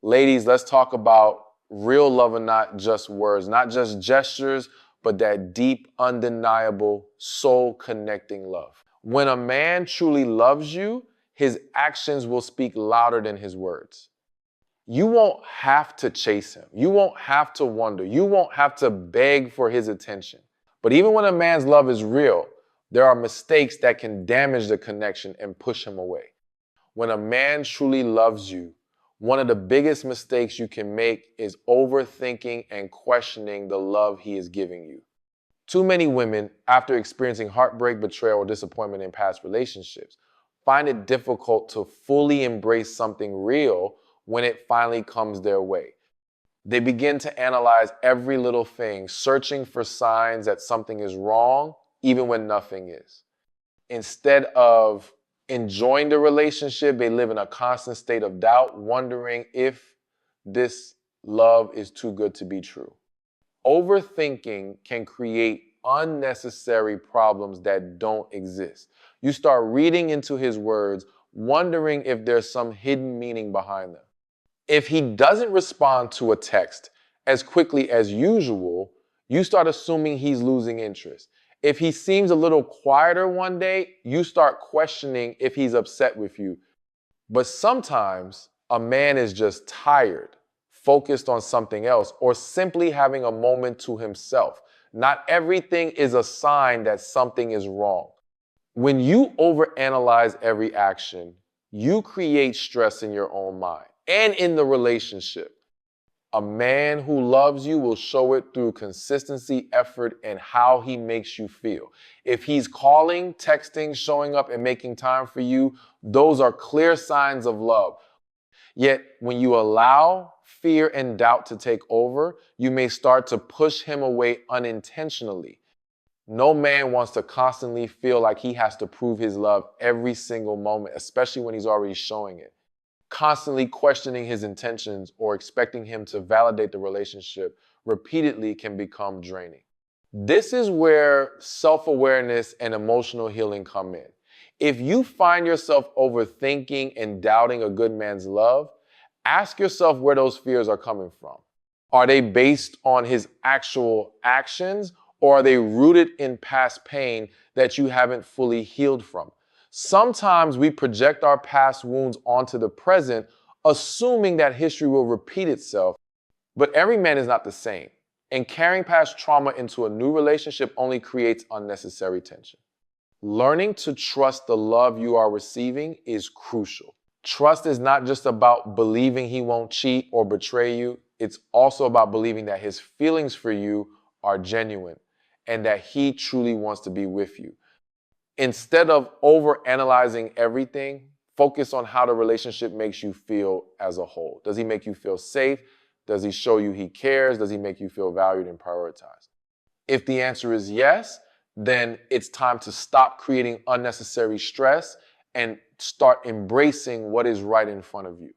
Ladies, let's talk about real love and not just words, not just gestures, but that deep, undeniable, soul-connecting love. When a man truly loves you, his actions will speak louder than his words. You won't have to chase him. You won't have to wonder. You won't have to beg for his attention. But even when a man's love is real, there are mistakes that can damage the connection and push him away. When a man truly loves you, one of the biggest mistakes you can make is overthinking and questioning the love he is giving you. Too many women, after experiencing heartbreak, betrayal, or disappointment in past relationships, find it difficult to fully embrace something real when it finally comes their way. They begin to analyze every little thing, searching for signs that something is wrong, even when nothing is. Instead of enjoying the relationship, they live in a constant state of doubt, wondering if this love is too good to be true. Overthinking can create unnecessary problems that don't exist. You start reading into his words, wondering if there's some hidden meaning behind them. If he doesn't respond to a text as quickly as usual, you start assuming he's losing interest. If he seems a little quieter one day, you start questioning if he's upset with you. But sometimes a man is just tired, focused on something else, or simply having a moment to himself. Not everything is a sign that something is wrong. When you overanalyze every action, you create stress in your own mind and in the relationship. A man who loves you will show it through consistency, effort, and how he makes you feel. If he's calling, texting, showing up, and making time for you, those are clear signs of love. Yet, when you allow fear and doubt to take over, you may start to push him away unintentionally. No man wants to constantly feel like he has to prove his love every single moment, especially when he's already showing it. Constantly questioning his intentions or expecting him to validate the relationship repeatedly can become draining. This is where self-awareness and emotional healing come in. If you find yourself overthinking and doubting a good man's love, ask yourself where those fears are coming from. Are they based on his actual actions, or are they rooted in past pain that you haven't fully healed from? Sometimes we project our past wounds onto the present, assuming that history will repeat itself, but every man is not the same, and carrying past trauma into a new relationship only creates unnecessary tension. Learning to trust the love you are receiving is crucial. Trust is not just about believing he won't cheat or betray you, it's also about believing that his feelings for you are genuine and that he truly wants to be with you. Instead of overanalyzing everything, focus on how the relationship makes you feel as a whole. Does he make you feel safe? Does he show you he cares? Does he make you feel valued and prioritized? If the answer is yes, then it's time to stop creating unnecessary stress and start embracing what is right in front of you.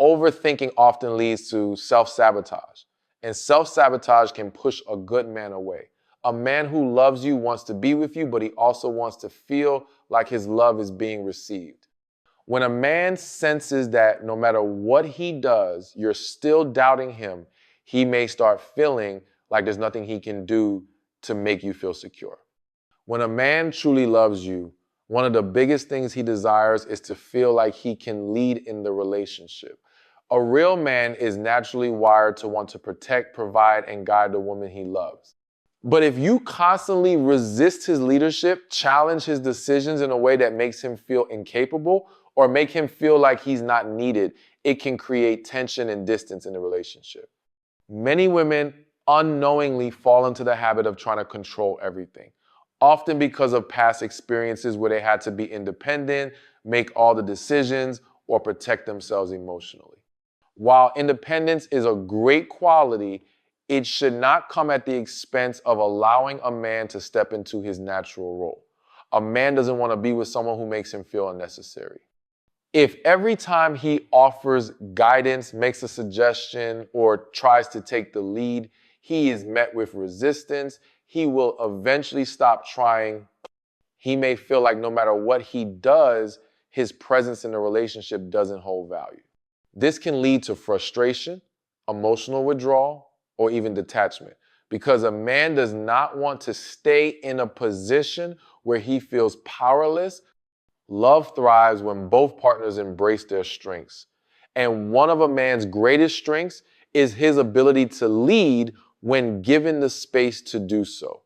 Overthinking often leads to self-sabotage, and self-sabotage can push a good man away. A man who loves you wants to be with you, but he also wants to feel like his love is being received. When a man senses that no matter what he does, you're still doubting him, he may start feeling like there's nothing he can do to make you feel secure. When a man truly loves you, one of the biggest things he desires is to feel like he can lead in the relationship. A real man is naturally wired to want to protect, provide, and guide the woman he loves. But if you constantly resist his leadership, challenge his decisions in a way that makes him feel incapable, or make him feel like he's not needed, it can create tension and distance in the relationship. Many women unknowingly fall into the habit of trying to control everything, often because of past experiences where they had to be independent, make all the decisions, or protect themselves emotionally. While independence is a great quality, it should not come at the expense of allowing a man to step into his natural role. A man doesn't want to be with someone who makes him feel unnecessary. If every time he offers guidance, makes a suggestion, or tries to take the lead, he is met with resistance, he will eventually stop trying. He may feel like no matter what he does, his presence in the relationship doesn't hold value. This can lead to frustration, emotional withdrawal, or even detachment, because a man does not want to stay in a position where he feels powerless. Love thrives when both partners embrace their strengths. And one of a man's greatest strengths is his ability to lead when given the space to do so.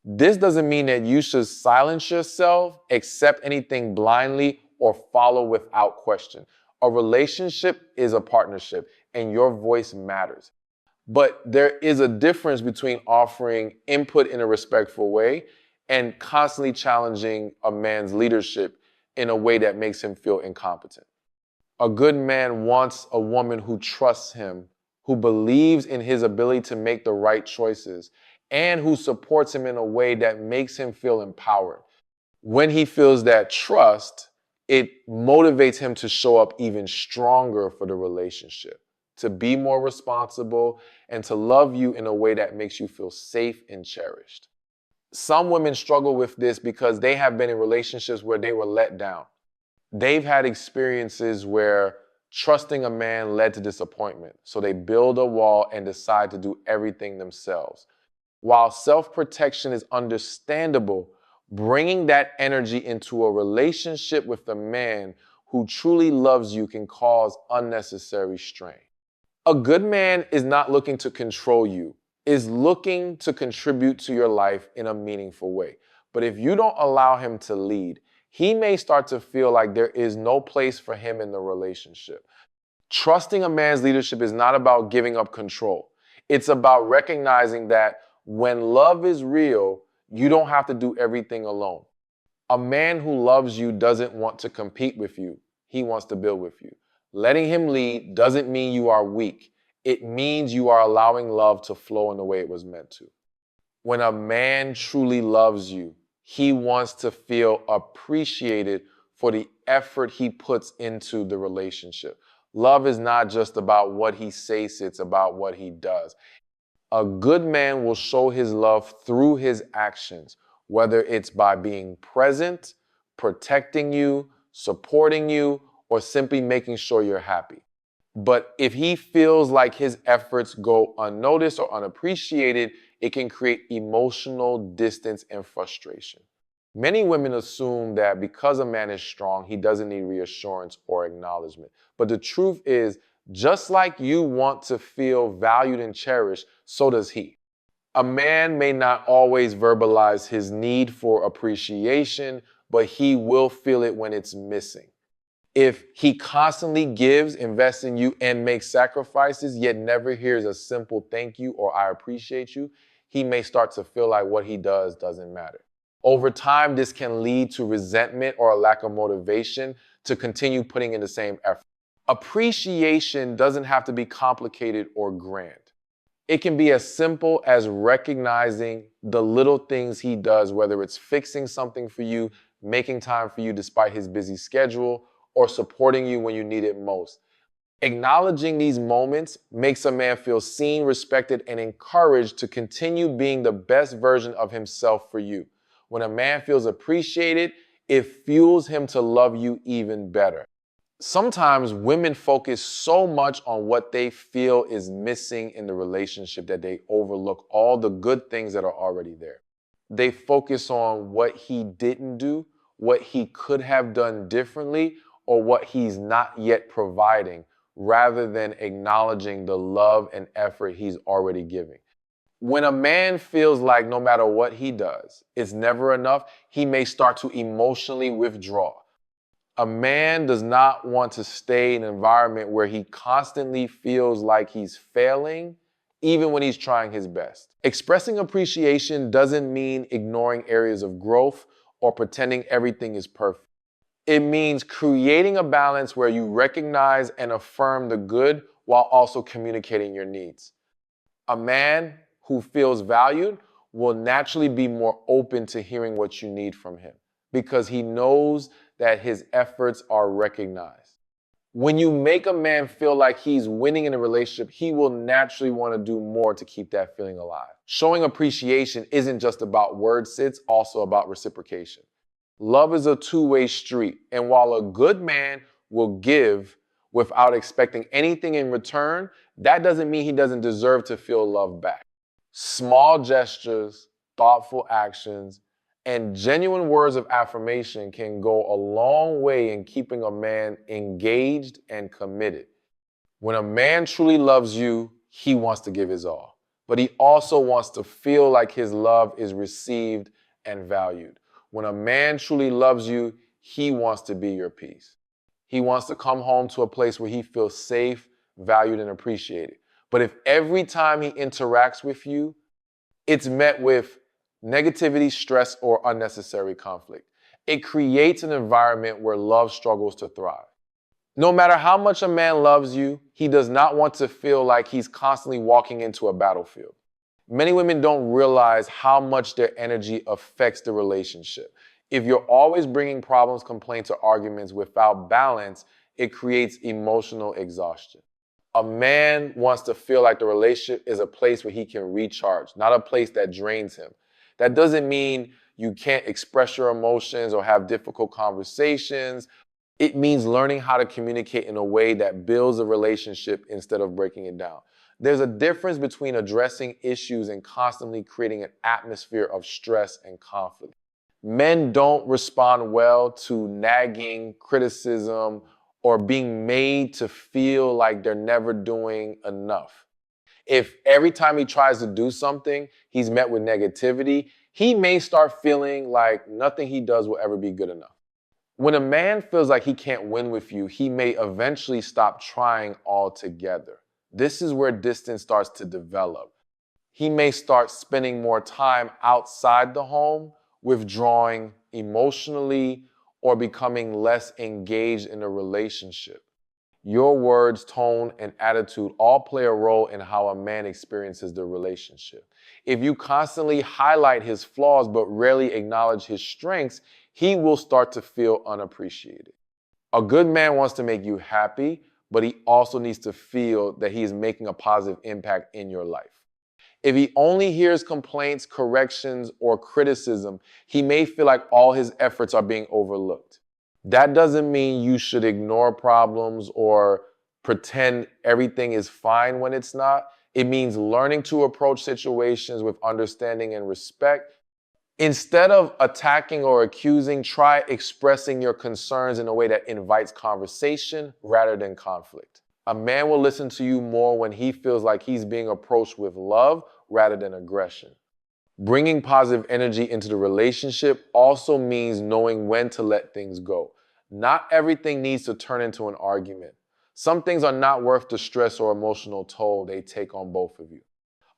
This doesn't mean that you should silence yourself, accept anything blindly, or follow without question. A relationship is a partnership, and your voice matters. But there is a difference between offering input in a respectful way and constantly challenging a man's leadership in a way that makes him feel incompetent. A good man wants a woman who trusts him, who believes in his ability to make the right choices, and who supports him in a way that makes him feel empowered. When he feels that trust, it motivates him to show up even stronger for the relationship, to be more responsible, and to love you in a way that makes you feel safe and cherished. Some women struggle with this because they have been in relationships where they were let down. They've had experiences where trusting a man led to disappointment, so they build a wall and decide to do everything themselves. While self-protection is understandable, bringing that energy into a relationship with a man who truly loves you can cause unnecessary strain. A good man is not looking to control you, is looking to contribute to your life in a meaningful way. But if you don't allow him to lead, he may start to feel like there is no place for him in the relationship. Trusting a man's leadership is not about giving up control. It's about recognizing that when love is real, you don't have to do everything alone. A man who loves you doesn't want to compete with you. He wants to build with you. Letting him lead doesn't mean you are weak. It means you are allowing love to flow in the way it was meant to. When a man truly loves you, he wants to feel appreciated for the effort he puts into the relationship. Love is not just about what he says, it's about what he does. A good man will show his love through his actions, whether it's by being present, protecting you, supporting you, or simply making sure you're happy. But if he feels like his efforts go unnoticed or unappreciated, it can create emotional distance and frustration. Many women assume that because a man is strong, he doesn't need reassurance or acknowledgement. But the truth is, just like you want to feel valued and cherished, so does he. A man may not always verbalize his need for appreciation, but he will feel it when it's missing. If he constantly gives, invests in you, and makes sacrifices, yet never hears a simple thank you or I appreciate you, he may start to feel like what he does doesn't matter. Over time, this can lead to resentment or a lack of motivation to continue putting in the same effort. Appreciation doesn't have to be complicated or grand. It can be as simple as recognizing the little things he does, whether it's fixing something for you, making time for you despite his busy schedule, or supporting you when you need it most. Acknowledging these moments makes a man feel seen, respected, and encouraged to continue being the best version of himself for you. When a man feels appreciated, it fuels him to love you even better. Sometimes women focus so much on what they feel is missing in the relationship that they overlook all the good things that are already there. They focus on what he didn't do, what he could have done differently, or what he's not yet providing, rather than acknowledging the love and effort he's already giving. When a man feels like no matter what he does, it's never enough, he may start to emotionally withdraw. A man does not want to stay in an environment where he constantly feels like he's failing, even when he's trying his best. Expressing appreciation doesn't mean ignoring areas of growth or pretending everything is perfect. It means creating a balance where you recognize and affirm the good while also communicating your needs. A man who feels valued will naturally be more open to hearing what you need from him because he knows that his efforts are recognized. When you make a man feel like he's winning in a relationship, he will naturally want to do more to keep that feeling alive. Showing appreciation isn't just about words, it's also about reciprocation. Love is a two-way street, and while a good man will give, without expecting anything in return, that doesn't mean he doesn't deserve to feel love back. Small gestures, thoughtful actions, and genuine words of affirmation can go a long way in keeping a man engaged and committed. When a man truly loves you, he wants to give his all, but he also wants to feel like his love is received and valued. When a man truly loves you, he wants to be your peace. He wants to come home to a place where he feels safe, valued, and appreciated. But if every time he interacts with you, it's met with negativity, stress, or unnecessary conflict, it creates an environment where love struggles to thrive. No matter how much a man loves you, he does not want to feel like he's constantly walking into a battlefield. Many women don't realize how much their energy affects the relationship. If you're always bringing problems, complaints, or arguments without balance, it creates emotional exhaustion. A man wants to feel like the relationship is a place where he can recharge, not a place that drains him. That doesn't mean you can't express your emotions or have difficult conversations. It means learning how to communicate in a way that builds a relationship instead of breaking it down. There's a difference between addressing issues and constantly creating an atmosphere of stress and conflict. Men don't respond well to nagging, criticism, or being made to feel like they're never doing enough. If every time he tries to do something, he's met with negativity, he may start feeling like nothing he does will ever be good enough. When a man feels like he can't win with you, he may eventually stop trying altogether. This is where distance starts to develop. He may start spending more time outside the home, withdrawing emotionally, or becoming less engaged in a relationship. Your words, tone, and attitude all play a role in how a man experiences the relationship. If you constantly highlight his flaws but rarely acknowledge his strengths, he will start to feel unappreciated. A good man wants to make you happy, but he also needs to feel that he is making a positive impact in your life. If he only hears complaints, corrections, or criticism, he may feel like all his efforts are being overlooked. That doesn't mean you should ignore problems or pretend everything is fine when it's not. It means learning to approach situations with understanding and respect. Instead of attacking or accusing, try expressing your concerns in a way that invites conversation rather than conflict. A man will listen to you more when he feels like he's being approached with love rather than aggression. Bringing positive energy into the relationship also means knowing when to let things go. Not everything needs to turn into an argument. Some things are not worth the stress or emotional toll they take on both of you.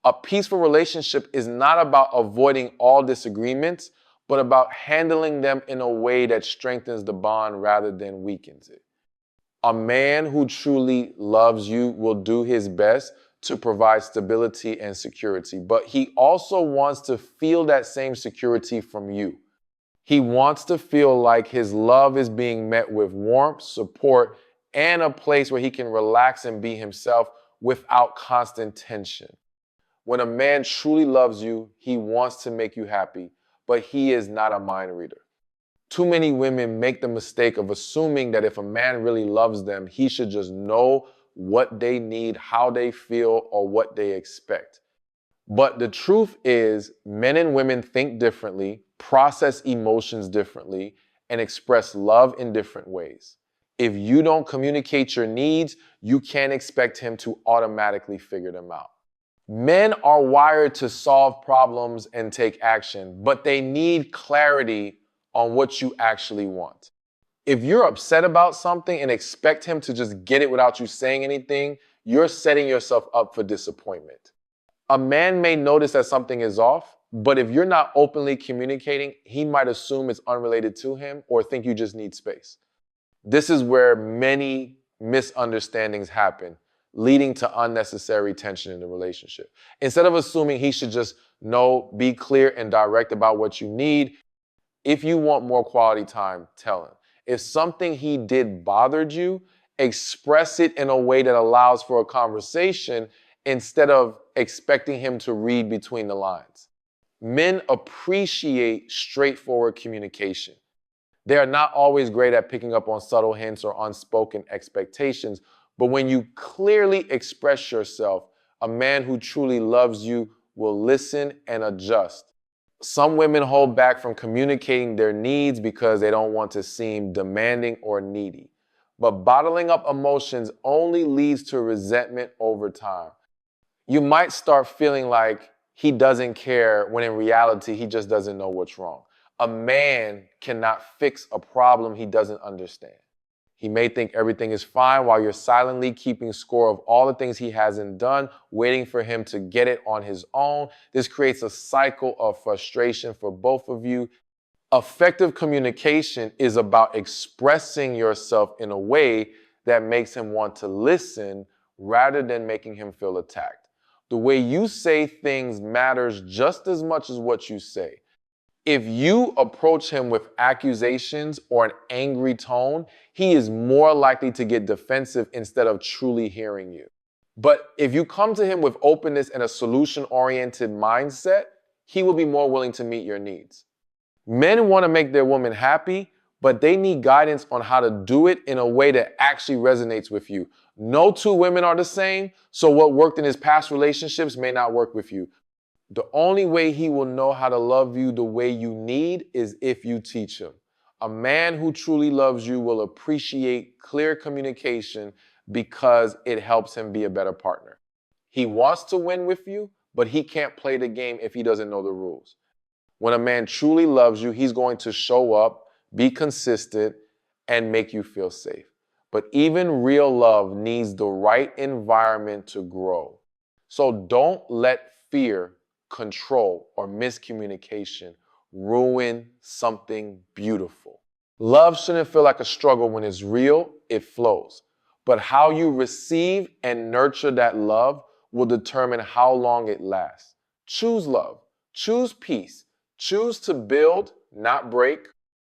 A peaceful relationship is not about avoiding all disagreements, but about handling them in a way that strengthens the bond rather than weakens it. A man who truly loves you will do his best to provide stability and security, but he also wants to feel that same security from you. He wants to feel like his love is being met with warmth, support, and a place where he can relax and be himself without constant tension. When a man truly loves you, he wants to make you happy, but he is not a mind reader. Too many women make the mistake of assuming that if a man really loves them, he should just know what they need, how they feel, or what they expect. But the truth is, men and women think differently, process emotions differently, and express love in different ways. If you don't communicate your needs, you can't expect him to automatically figure them out. Men are wired to solve problems and take action, but they need clarity on what you actually want. If you're upset about something and expect him to just get it without you saying anything, you're setting yourself up for disappointment. A man may notice that something is off, but if you're not openly communicating, he might assume it's unrelated to him or think you just need space. This is where many misunderstandings happen, leading to unnecessary tension in the relationship. Instead of assuming he should just know, be clear and direct about what you need, if you want more quality time, tell him. If something he did bothered you, express it in a way that allows for a conversation instead of expecting him to read between the lines. Men appreciate straightforward communication. They are not always great at picking up on subtle hints or unspoken expectations, but when you clearly express yourself, a man who truly loves you will listen and adjust. Some women hold back from communicating their needs because they don't want to seem demanding or needy. But bottling up emotions only leads to resentment over time. You might start feeling like he doesn't care when in reality he just doesn't know what's wrong. A man cannot fix a problem he doesn't understand. He may think everything is fine while you're silently keeping score of all the things he hasn't done, waiting for him to get it on his own. This creates a cycle of frustration for both of you. Effective communication is about expressing yourself in a way that makes him want to listen rather than making him feel attacked. The way you say things matters just as much as what you say. If you approach him with accusations or an angry tone, he is more likely to get defensive instead of truly hearing you. But if you come to him with openness and a solution-oriented mindset, he will be more willing to meet your needs. Men want to make their woman happy, but they need guidance on how to do it in a way that actually resonates with you. No two women are the same, so what worked in his past relationships may not work with you. The only way he will know how to love you the way you need is if you teach him. A man who truly loves you will appreciate clear communication because it helps him be a better partner. He wants to win with you, but he can't play the game if he doesn't know the rules. When a man truly loves you, he's going to show up, be consistent, and make you feel safe. But even real love needs the right environment to grow. So don't let fear, control, or miscommunication ruin something beautiful. Love shouldn't feel like a struggle when it's real, it flows. But how you receive and nurture that love will determine how long it lasts. Choose love, choose peace, choose to build, not break.